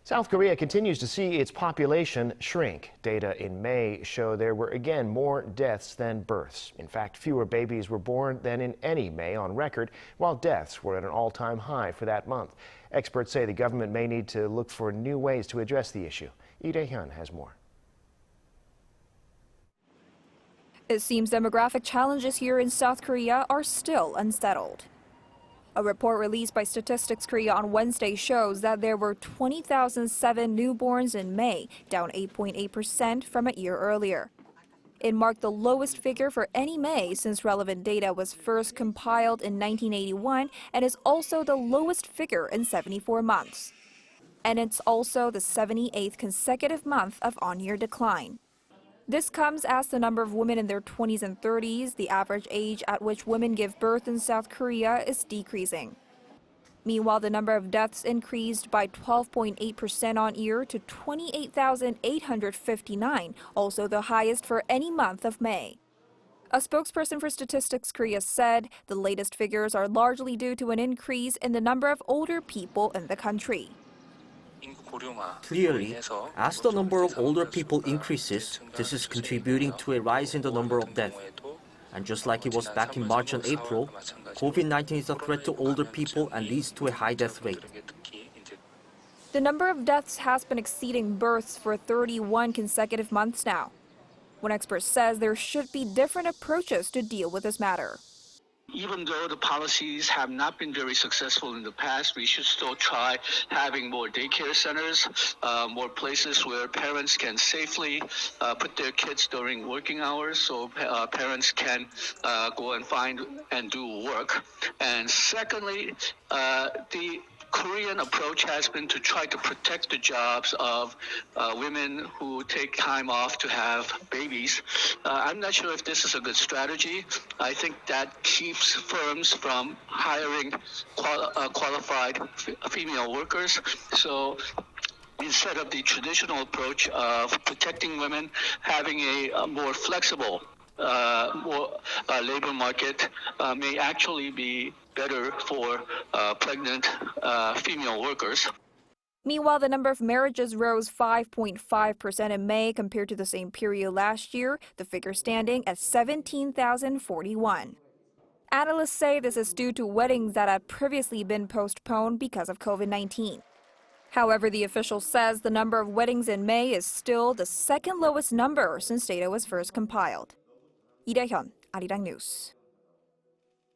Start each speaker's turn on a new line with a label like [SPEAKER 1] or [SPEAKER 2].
[SPEAKER 1] South Korea continues to see its population shrink. Data in May show there were again more deaths than births. In fact, fewer babies were born than in any May on record, while deaths were at an all-time high for that month. Experts say the government may need to look for new ways to address the issue. Rae-hyun has more.
[SPEAKER 2] It seems demographic challenges here in South Korea are still unsettled. A report released by Statistics Korea on Wednesday shows that there were 20,007 newborns in May, down 8.8% from a year earlier. It marked the lowest figure for any May since relevant data was first compiled in 1981 and is also the lowest figure in 74 months. And it's also the 78th consecutive month of on-year decline. This comes as the number of women in their 20s and 30s, the average age at which women give birth in South Korea, is decreasing. Meanwhile, the number of deaths increased by 12.8% on year to 28,859, also the highest for any month of May. A spokesperson for Statistics Korea said the latest figures are largely due to an increase in the number of older people in the country.
[SPEAKER 3] Clearly, as the number of older people increases, this is contributing to a rise in the number of deaths. And just like it was back in March and April, COVID-19 is a threat to older people and leads to a high death rate.
[SPEAKER 2] The number of deaths has been exceeding births for 31 consecutive months now. One expert says there should be different approaches to deal with this matter.
[SPEAKER 4] Even though the policies have not been very successful in the past, we should still try having more daycare centers, more places where parents can safely put their kids during working hours so parents can go and find and do work. And secondly, the Korean approach has been to try to protect the jobs of women who take time off to have babies. I'm not sure if this is a good strategy. I think that keeps firms from hiring qualified female workers. So instead of the traditional approach of protecting women, having a more flexible labor market may actually be better for pregnant female workers.
[SPEAKER 2] Meanwhile, the number of marriages rose 5.5% in May compared to the same period last year, the figure standing at 17,041. Analysts say this is due to weddings that had previously been postponed because of COVID-19. However, the official says the number of weddings in May is still the second lowest number since data was first compiled. Rae-hyun, Arirang News.